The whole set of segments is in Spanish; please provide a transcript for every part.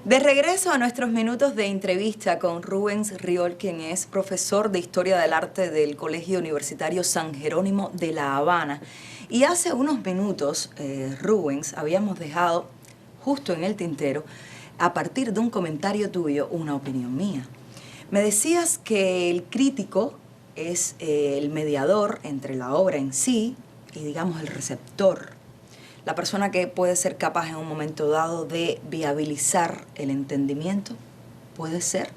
De regreso a nuestros minutos de entrevista con Rubens Riol, quien es profesor de Historia del Arte del Colegio Universitario San Jerónimo de La Habana. Y hace unos minutos, Rubens, habíamos dejado justo en el tintero, a partir de un comentario tuyo, una opinión mía. Me decías que el crítico es el mediador entre la obra en sí y, digamos, el receptor. La persona que puede ser capaz en un momento dado de viabilizar el entendimiento, puede ser,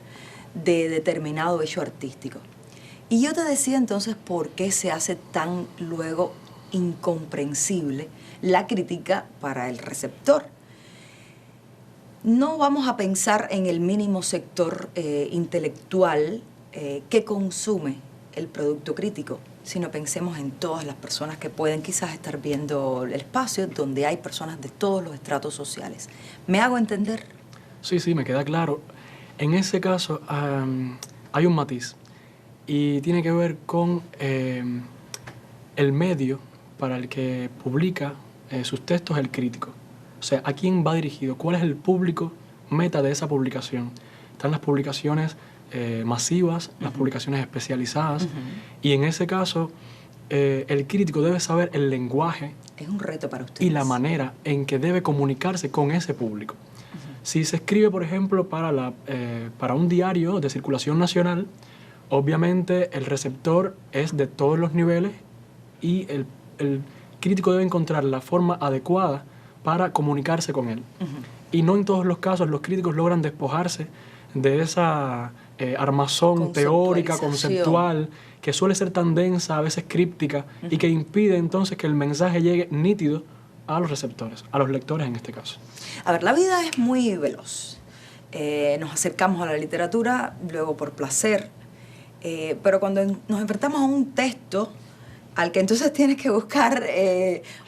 de determinado hecho artístico. Y yo te decía entonces por qué se hace tan luego incomprensible la crítica para el receptor. No vamos a pensar en el mínimo sector intelectual que consume el producto crítico, sino pensemos en todas las personas que pueden quizás estar viendo el espacio donde hay personas de todos los estratos sociales. ¿Me hago entender? Sí, me queda claro. En ese caso hay un matiz y tiene que ver con el medio para el que publica sus textos el crítico. O sea, ¿a quién va dirigido? ¿Cuál es el público meta de esa publicación? Están las publicaciones masivas, las publicaciones especializadas, y en ese caso el crítico debe saber el lenguaje. Es un reto para ustedes. Y la manera en que debe comunicarse con ese público. Si se escribe, por ejemplo, para un diario de circulación nacional, obviamente el receptor es de todos los niveles y el crítico debe encontrar la forma adecuada para comunicarse con él. Y no en todos los casos los críticos logran despojarse de esa armazón teórica, conceptual, que suele ser tan densa, a veces críptica, y que impide entonces que el mensaje llegue nítido a los receptores, a los lectores en este caso. A ver, la vida es muy veloz. Nos acercamos a la literatura, luego por placer, pero cuando nos enfrentamos a un texto al que entonces tienes que buscar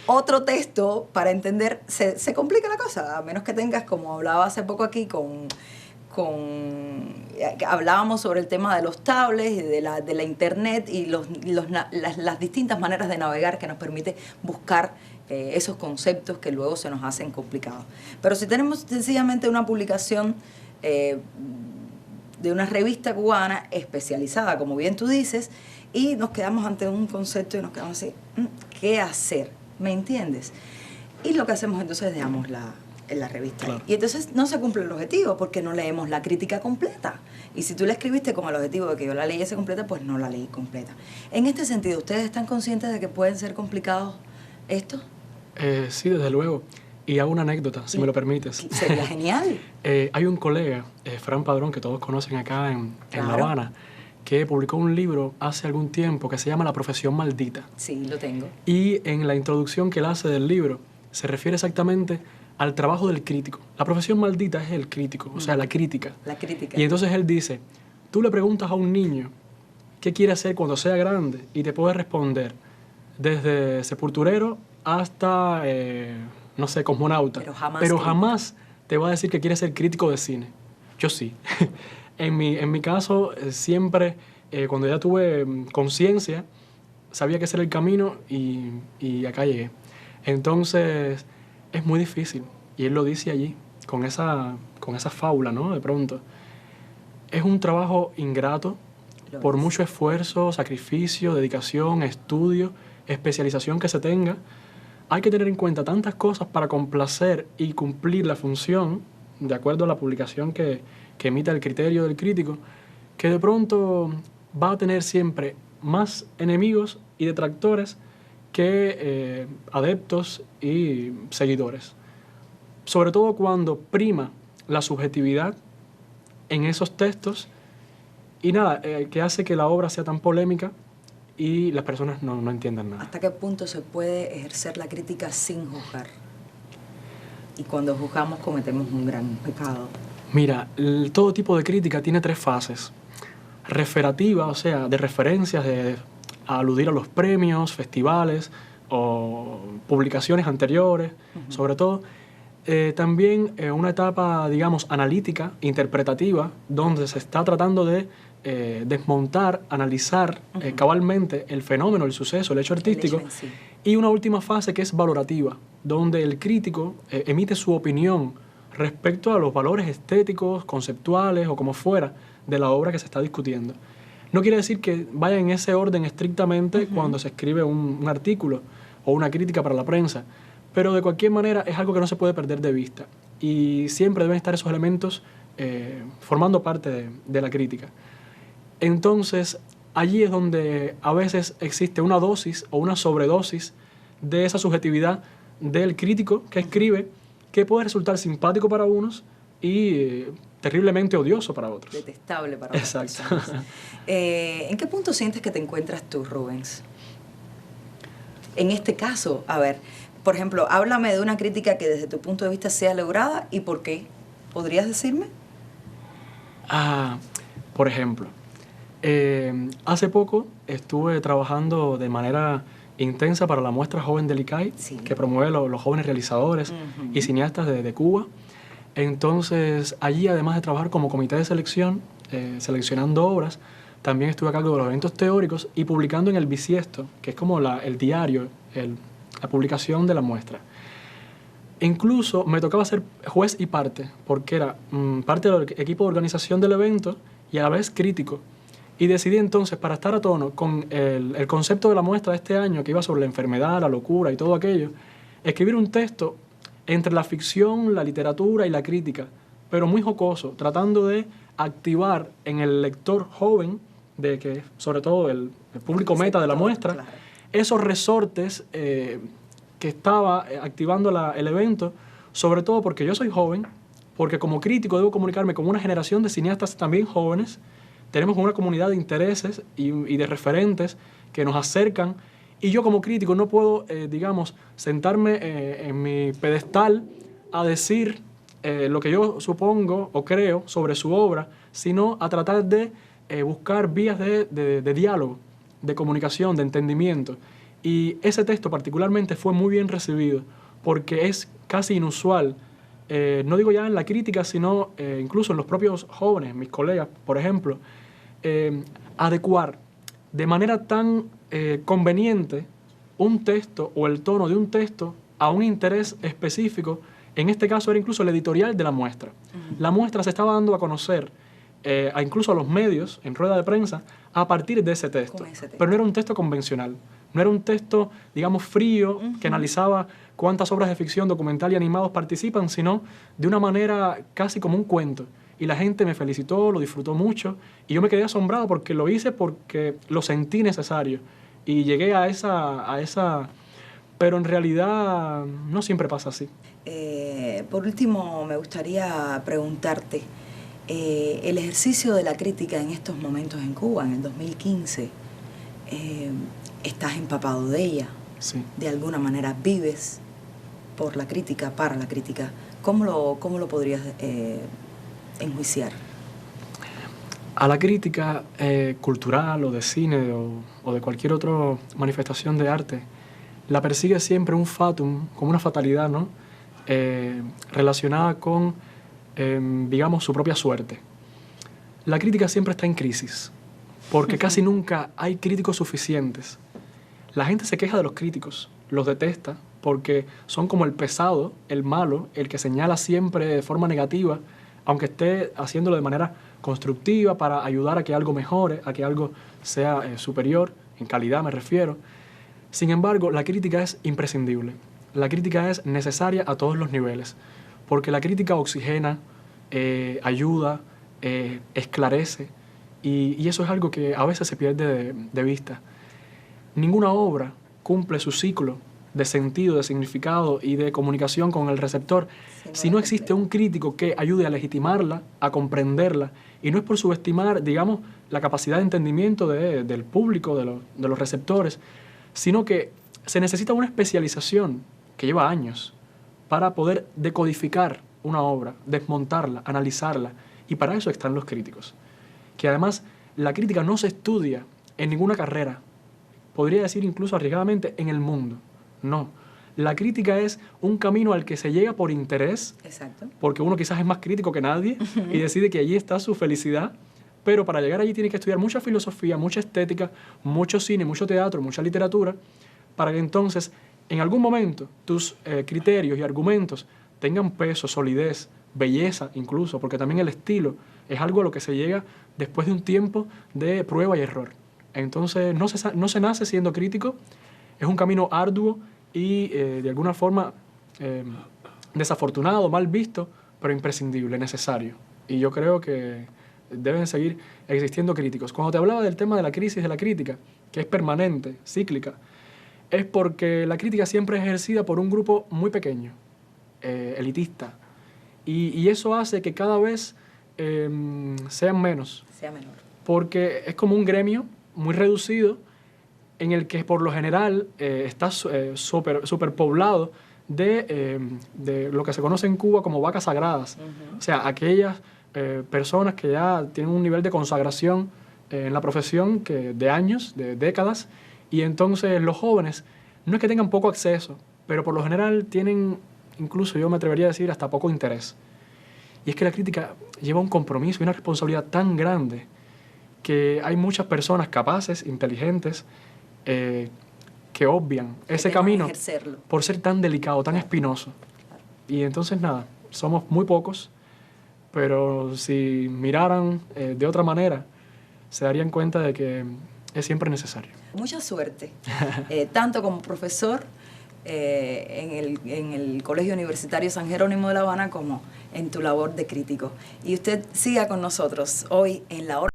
otro texto para entender, se complica la cosa, a menos que tengas, como hablaba hace poco aquí hablábamos sobre el tema de los tablets y de la internet y las distintas maneras de navegar que nos permite buscar esos conceptos que luego se nos hacen complicados. Pero si tenemos sencillamente una publicación de una revista cubana especializada, como bien tú dices, y nos quedamos ante un concepto y nos quedamos así, ¿qué hacer? ¿Me entiendes? Y lo que hacemos entonces es dejamos la revista. Claro. Y entonces no se cumple el objetivo porque no leemos la crítica completa. Y si tú la escribiste con el objetivo de que yo la leyese completa, pues no la leí completa. En este sentido, ¿ustedes están conscientes de que pueden ser complicados estos? Sí, desde luego. Y hago una anécdota, si me lo permites. Sería genial. Hay un colega, Fran Padrón, que todos conocen acá en La Habana, que publicó un libro hace algún tiempo que se llama La profesión maldita. Sí, lo tengo. Y en la introducción que él hace del libro se refiere exactamente al trabajo del crítico. La profesión maldita es el crítico, o sea, la crítica. La crítica. Y entonces él dice, tú le preguntas a un niño qué quiere hacer cuando sea grande y te puede responder desde sepulturero hasta, no sé, cosmonauta. Pero jamás te va a decir que quiere ser crítico de cine. Yo sí. En mi caso, siempre, cuando ya tuve conciencia, sabía que ese era el camino y acá llegué. Entonces, es muy difícil. Y él lo dice allí, con esa fábula, ¿no? De pronto. Es un trabajo ingrato, por mucho esfuerzo, sacrificio, dedicación, estudio, especialización que se tenga. Hay que tener en cuenta tantas cosas para complacer y cumplir la función, de acuerdo a la publicación que emita el criterio del crítico, que de pronto va a tener siempre más enemigos y detractores que adeptos y seguidores. Sobre todo cuando prima la subjetividad en esos textos y nada, que hace que la obra sea tan polémica y las personas no entiendan nada. ¿Hasta qué punto se puede ejercer la crítica sin juzgar? Y cuando juzgamos cometemos un gran pecado. Mira, todo tipo de crítica tiene 3 fases. Referativa, o sea, de referencias, a aludir a los premios, festivales o publicaciones anteriores, sobre todo. También una etapa, digamos, analítica, interpretativa, donde se está tratando de desmontar, analizar cabalmente el fenómeno, el suceso, el hecho artístico. Sí. Y una última fase que es valorativa, donde el crítico emite su opinión respecto a los valores estéticos, conceptuales o como fuera de la obra que se está discutiendo. No quiere decir que vaya en ese orden estrictamente cuando se escribe un artículo o una crítica para la prensa, pero de cualquier manera es algo que no se puede perder de vista y siempre deben estar esos elementos formando parte de la crítica. Entonces, allí es donde a veces existe una dosis o una sobredosis de esa subjetividad del crítico que escribe, que puede resultar simpático para unos y terriblemente odioso para otros. Detestable para otros. Exacto. ¿En qué punto sientes que te encuentras tú, Rubens? En este caso, a ver, por ejemplo, háblame de una crítica que desde tu punto de vista sea lograda y por qué. ¿Podrías decirme? Por ejemplo, hace poco estuve trabajando de manera intensa para la muestra Joven del ICAI, sí, que promueve los jóvenes realizadores y cineastas de Cuba. Entonces, allí, además de trabajar como comité de selección, seleccionando obras, también estuve a cargo de los eventos teóricos y publicando en el Bisiesto, que es como el diario, la publicación de la muestra. Incluso me tocaba ser juez y parte, porque era parte del equipo de organización del evento y a la vez crítico. Y decidí entonces, para estar a tono con el concepto de la muestra de este año, que iba sobre la enfermedad, la locura y todo aquello, escribir un texto entre la ficción, la literatura y la crítica, pero muy jocoso, tratando de activar en el lector joven, de que sobre todo el público meta de la muestra, claro, esos resortes que estaba activando el evento, sobre todo porque yo soy joven, porque como crítico debo comunicarme con una generación de cineastas también jóvenes. Tenemos una comunidad de intereses y de referentes que nos acercan, y yo como crítico no puedo, digamos, sentarme en mi pedestal a decir lo que yo supongo o creo sobre su obra, sino a tratar de buscar vías de diálogo, de comunicación, de entendimiento. Y ese texto particularmente fue muy bien recibido, porque es casi inusual, no digo ya en la crítica, sino incluso en los propios jóvenes, mis colegas, por ejemplo, adecuar de manera tan conveniente un texto o el tono de un texto a un interés específico. En este caso era incluso el editorial de la muestra. La muestra se estaba dando a conocer incluso a los medios, en rueda de prensa, a partir de ese texto. Pero no era un texto convencional. No era un texto, digamos, frío, que analizaba cuántas obras de ficción, documental y animados participan, sino de una manera casi como un cuento. Y la gente me felicitó, lo disfrutó mucho, y yo me quedé asombrado porque lo hice porque lo sentí necesario. Y llegué a esa... Pero en realidad no siempre pasa así. Por último, me gustaría preguntarte, el ejercicio de la crítica en estos momentos en Cuba, en el 2015, estás empapado de ella. Sí. De alguna manera vives por la crítica, para la crítica. ¿Cómo lo podrías enjuiciar? A la crítica cultural o de cine o de cualquier otra manifestación de arte, la persigue siempre un fatum, como una fatalidad, ¿no? Relacionada con, digamos, su propia suerte. La crítica siempre está en crisis, porque casi nunca hay críticos suficientes. La gente se queja de los críticos, los detesta, porque son como el pesado, el malo, el que señala siempre de forma negativa, aunque esté haciéndolo de manera constructiva para ayudar a que algo mejore, a que algo sea superior, en calidad me refiero. Sin embargo, la crítica es imprescindible. La crítica es necesaria a todos los niveles, porque la crítica oxigena, ayuda, esclarece, y eso es algo que a veces se pierde de vista. Ninguna obra cumple su ciclo de sentido, de significado y de comunicación con el receptor si no existe un crítico que ayude a legitimarla, a comprenderla, y no es por subestimar, digamos, la capacidad de entendimiento del público, de los receptores, sino que se necesita una especialización que lleva años para poder decodificar una obra, desmontarla, analizarla, y para eso están los críticos. Que además la crítica no se estudia en ninguna carrera, podría decir incluso arriesgadamente en el mundo. No, la crítica es un camino al que se llega por interés. Exacto. Porque uno quizás es más crítico que nadie y decide que allí está su felicidad, pero para llegar allí tiene que estudiar mucha filosofía, mucha estética, mucho cine, mucho teatro, mucha literatura, para que entonces en algún momento tus criterios y argumentos tengan peso, solidez, belleza incluso, porque también el estilo es algo a lo que se llega después de un tiempo de prueba y error. Entonces no se nace siendo crítico, es un camino arduo y de alguna forma desafortunado, mal visto, pero imprescindible, necesario. Y yo creo que deben seguir existiendo críticos. Cuando te hablaba del tema de la crisis de la crítica, que es permanente, cíclica, es porque la crítica siempre es ejercida por un grupo muy pequeño, elitista, y eso hace que cada vez sean menos. Sea menor. Porque es como un gremio muy reducido en el que por lo general está superpoblado de lo que se conoce en Cuba como vacas sagradas. O sea, aquellas personas que ya tienen un nivel de consagración en la profesión de años, de décadas, y entonces los jóvenes no es que tengan poco acceso, pero por lo general tienen, incluso yo me atrevería a decir, hasta poco interés. Y es que la crítica lleva un compromiso y una responsabilidad tan grande que hay muchas personas capaces, inteligentes, que obvian ese camino por ser tan delicado, tan espinoso. Y entonces nada, somos muy pocos, pero si miraran de otra manera, se darían cuenta de que es siempre necesario. Mucha suerte, tanto como profesor en el Colegio Universitario San Jerónimo de La Habana como en tu labor de crítico. Y usted siga con nosotros hoy en La Hora.